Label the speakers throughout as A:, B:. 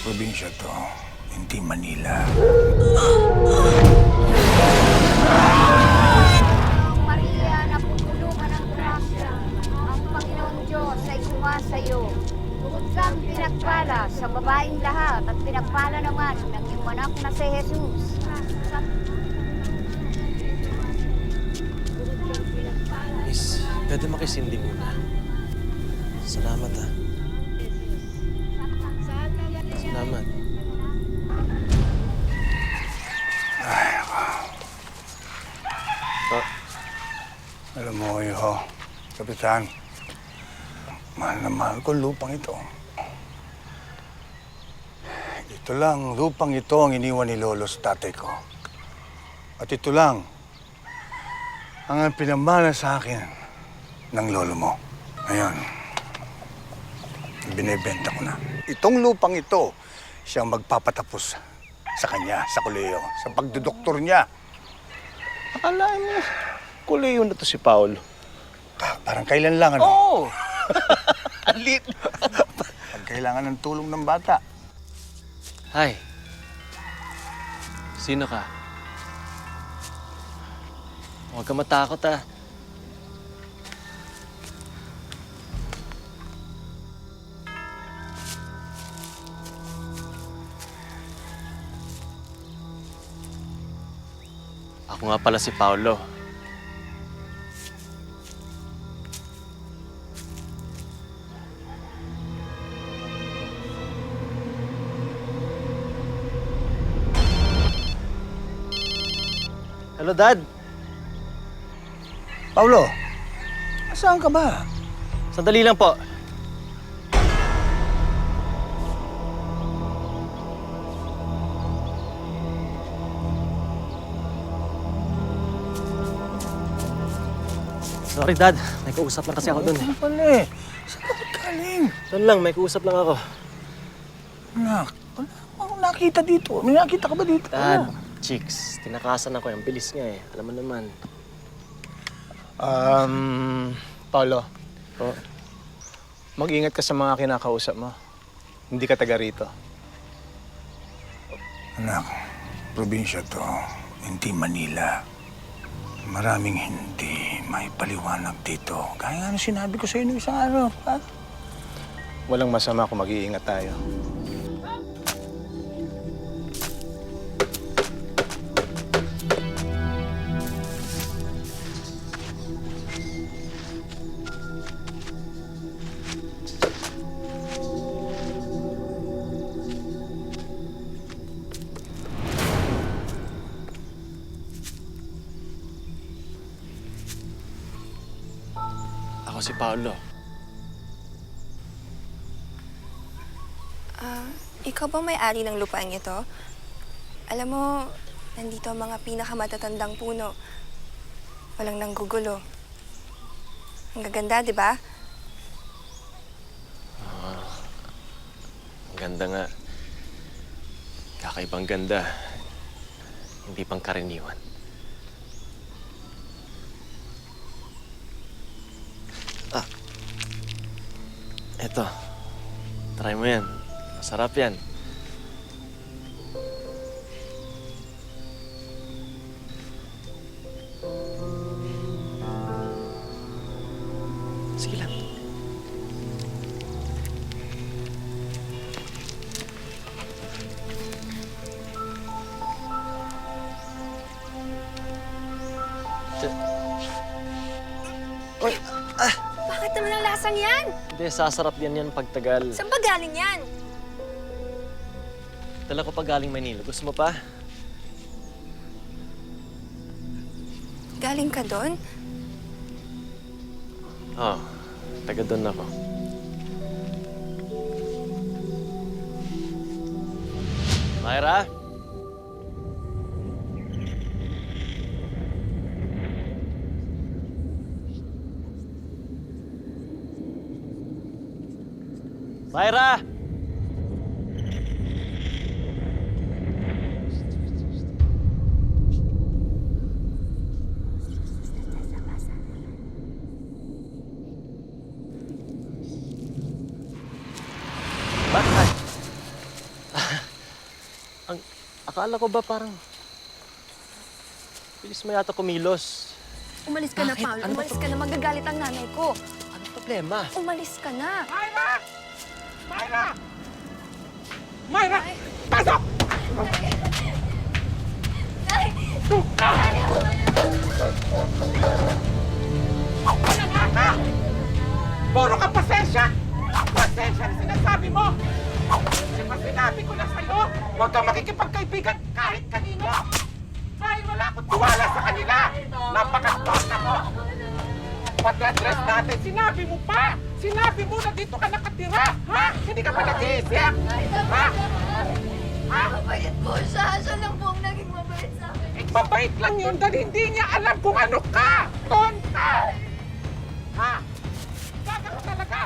A: probinsya to, hindi Manila.
B: Maria, napupulungan ng grasya. Ang Panginoong Diyos ay sumasayo. Bukod kang pinagpala sa babaeng lahat at pinagpala naman ng iyong anak na si Jesus.
C: Miss, pwede makisindi muna. Salamat ha. Salamat.
A: Alam mo, Iho, Kapitan, mahal na mahal ko lupang ito. Ito lang, lupang ito ang iniwan ni Lolo sa tatay ko. At ito lang ang pinamana sa akin ng lolo mo. Ngayon, binibenta ko na. Itong lupang ito, siyang magpapatapos sa kanya, sa kuleyo, sa pagdodoktor niya.
D: Akala mo, kuleyo na to si Paolo.
A: Parang kailan lang, ano?
D: Oo! Alit!
A: Pag kailangan ng tulong ng bata.
C: Hi. Sino ka? Huwag ka matakot ah. Ako nga pala si Paolo. Hello, Dad.
A: Paulo, saan ka ba?
C: Sandali lang po. Sorry, Dad. May kausap lang kasi ako dun.
A: Ano pala eh? Saan ka galing?
C: Doon lang, may kausap lang ako.
A: Anak, wala akong nakita dito. May nakita ka ba dito?
C: Dad, chicks, tinakasan ako. Ang bilis nga eh. Alam mo naman.
D: Paolo,
C: Oh,
D: mag-ingat ka sa mga kinakausap mo. Hindi ka taga rito.
A: Anak, probinsya to, hindi Manila. Maraming hindi may paliwanag dito. Kaya nga sinabi ko sa inyo isang araw, ha?
D: Walang masama kung mag-iingat tayo.
C: ako si Paolo.
E: Ikaw ba may-ari ng lupaang ito? Alam mo, nandito ang mga pinakamatatandang puno. Walang nanggugulo. Ang gaganda, di ba?
C: Ang ganda nga. Kakaibang ganda. Hindi pang karaniwan. Eto. Try mo yan. Masarap yan. Sige lang.
E: Bakit naman ang lasang yan?
C: Hindi, sasarap yan pagtagal.
E: Saan ba galing yan?
C: Dala ko pa galing Manila. Gusto mo pa?
E: Galing ka doon?
C: Oo. Taga doon ako. Myra? Myra! Bakit? Akala ko ba parang... Bilis mo yata kumilos.
E: Umalis ka na,
C: Bakit?
E: Paul.
C: Ano ba
E: Umalis ka na. Magagalit ang nanay ko.
C: Anong problema?
E: Umalis ka na.
F: Myra! Myra! Myra! Pasok! Wala ka! Puro ka pasensya! Pasensya ang sinasabi mo! Di ba sinabi ko na sa'yo? Huwag kang makikipagkaibigan kahit kanino! Dahil wala akong tiwala sa kanila! Napakasbata mo! Pati address natin, sinabi mo pa! Sinabi mo na dito ka nakatira! Ha? Hindi ka pa nag-iisip! Ha? Ha?
E: Mabait po siya. Siya lang po ang naging mabait sa akin.
F: Mabait lang yun dahil hindi niya alam kung ano ka! Tonta! Ha? Baga ka talaga!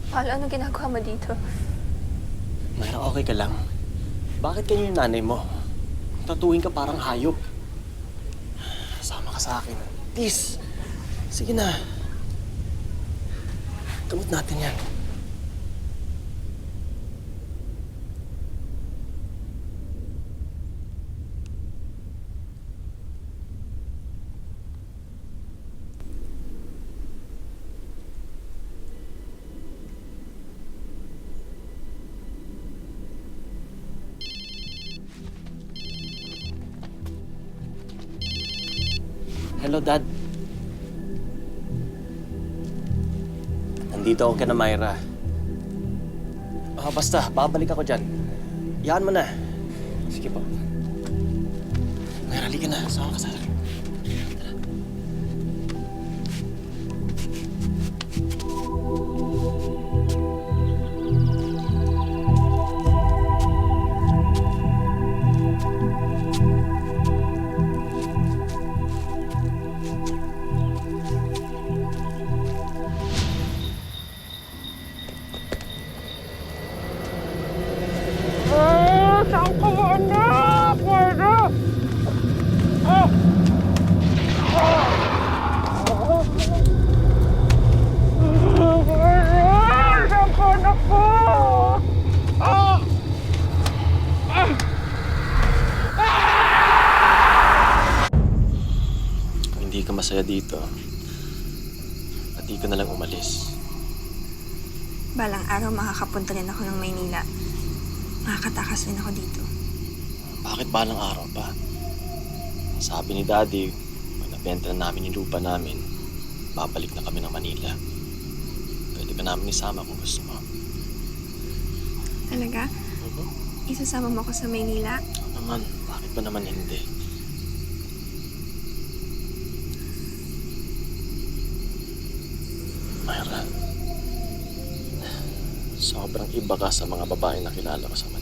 E: Paul, ano ginagawa mo dito?
C: Mayra, okay ka lang? Bakit ganyan yung nanay mo? Tatuwing ka parang hayop. Sama ka sa akin. Please. Sige na. Gamot natin yan. Hello, Dad. Nandito ako kina Myra. Basta, babalik ako dyan. Iyan mo na. Sige po. Myra, halika na. Sama ka sa akin.
F: Saan ka mo, anak? Myra! Oh! Myra! Saan ka, anak ko? Oh!
C: Kung hindi ka masaya dito, at di ka na lang umalis.
E: Balang araw makakapunta rin ako ng Maynila. Makakatakas rin ako dito.
C: Bakit balang araw pa? Sabi ni Daddy, pag nabenta na namin yung lupa namin, babalik na kami ng Manila. Pwede ka namin isama kung gusto mo.
E: Talaga? Isasama mo ako sa Maynila?
C: Ano naman, bakit ba naman hindi? Myra, sobrang iba ka sa mga babae na kilala ko sa Manila.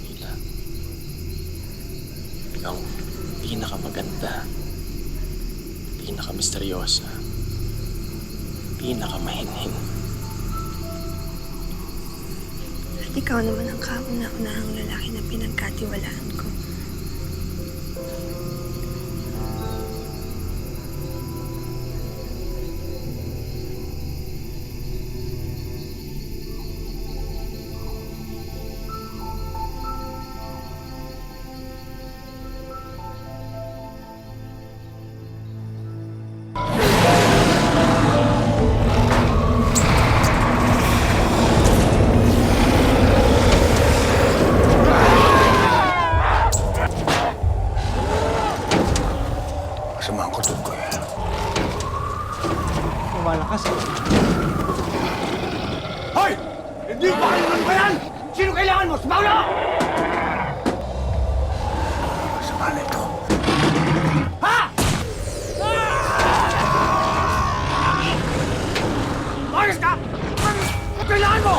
C: Ikaw ang pinakamaganda, pinakamisteryosa, pinakamahinhin.
E: At ikaw naman ang kauna-unahang lalaki na pinagkatiwalaan ko.
A: Masama ang kutob ko eh.
D: Lumalakas eh.
A: Hoy! Hindi ba kayo ng bayan? Sino kailangan mo? Si Paolo! Masama na ito. Ha? Ayos ka! Ano kailangan mo?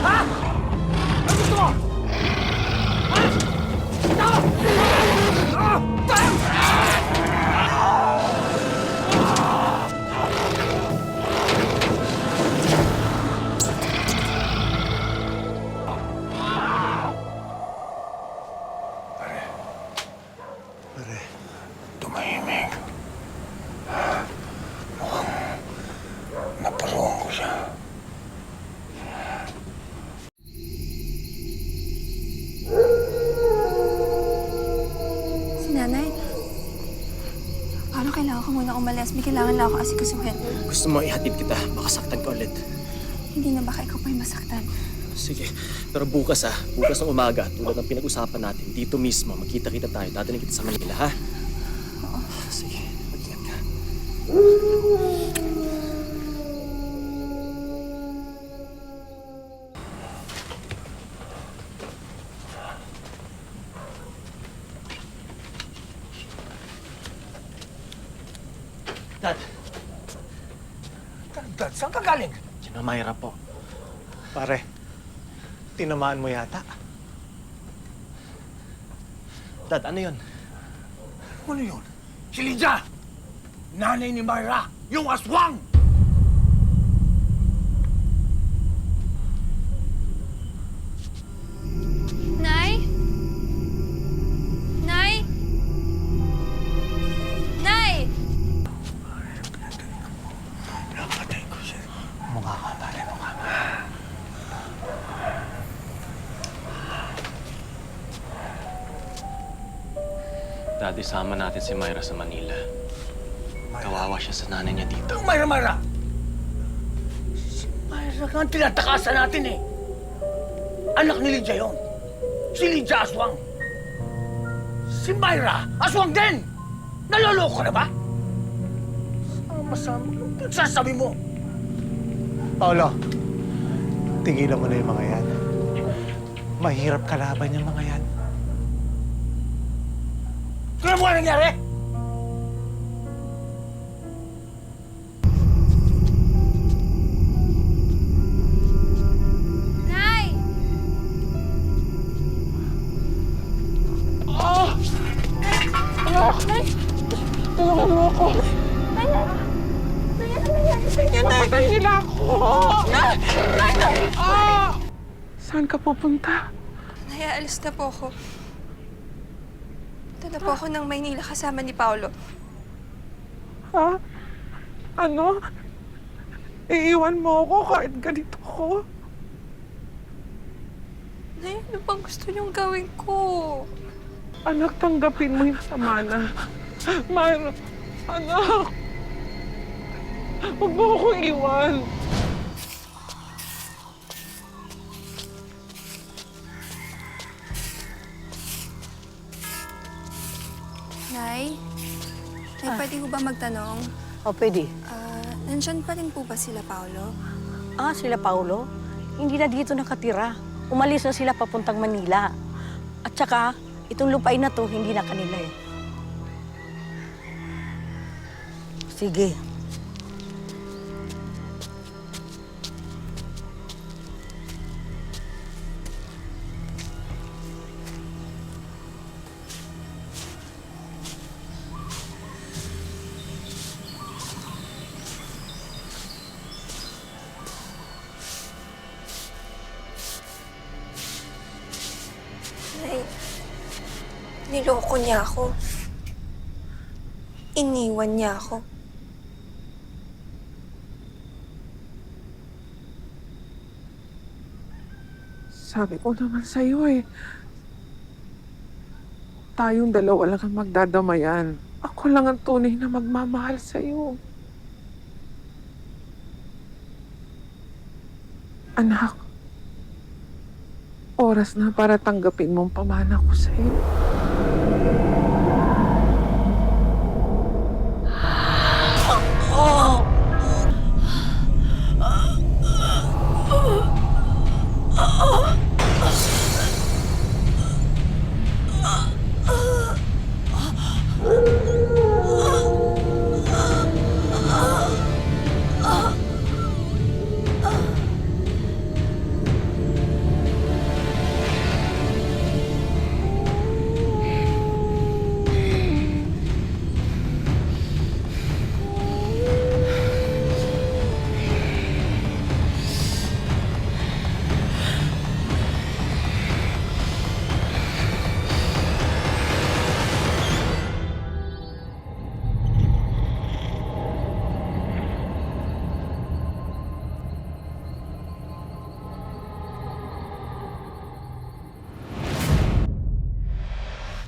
A: Ha? Ano gusto mo? Ha? Tama!
E: umalis. May kailangan lang ako asikasuhin.
C: Gusto mo ihatid kita, makasaktan ka ulit.
E: Hindi na baka ikaw pa yung masaktan.
C: Sige, pero bukas bukas ng umaga, tulad ng pinag-usapan natin, dito mismo, magkita-kita tayo, dadaling kita sa Manila, ha?
E: Oo.
C: Sige, mag-ingat ka. Dad,
A: Dad, saan ka galing?
C: sino Mayra po?
D: Pare, tinamaan mo yata.
C: Dad, ano yun?
A: Ano yun? Si Lydia! Nanay ni Myra! Yung aswang!
E: Nay? Nay? Nay!
A: Napatay ko siya. Mukha ka, pare, mukha ka.
C: Dad, isama natin si Mayra sa Manila. Kawawa siya sa nanay niya dito.
A: Myra! Si Myra nga ang tinatakasan natin eh. Anak ni Lydia yun. Si Lydia aswang. Si Myra, aswang din! Naloloko ka na ba? Sama-sama. Ano sasabi mo?
D: Paolo, tigilan mo na yung mga yan. Mahirap kalaban yung mga yan.
A: Kaya mo nga nangyari?
E: Nay!
F: Pinatay nila ako! Nay! Saan ka pupunta?
E: Nay, aalis na po ako. Punta na po ako ng Maynila kasama ni Paolo.
F: Ha? Ano? Iiwan mo ako kahit ganito ko?
E: Nay, ano bang gusto niyong gawin ko?
F: Anak, tanggapin mo yung sama na. Mayra, anak! Huwag mo akong iwan.
E: Nay? Nay, pwede ko ba magtanong?
G: O, pwede.
E: Nandyan pa rin po ba sila, Paolo?
G: Sila Paulo, hindi na dito nakatira. Umalis na sila papuntang Manila. At saka, itong lupain na to, hindi na kanila eh. Sige.
E: Nay, niloko niya ako. Iniwan niya ako.
F: Sabi ko naman sa'yo eh. Tayong dalawa lang ang magdadamayan. Ako lang ang tunay na magmamahal sa'yo. Anak, oras na para tanggapin mong pamana ko sa'yo.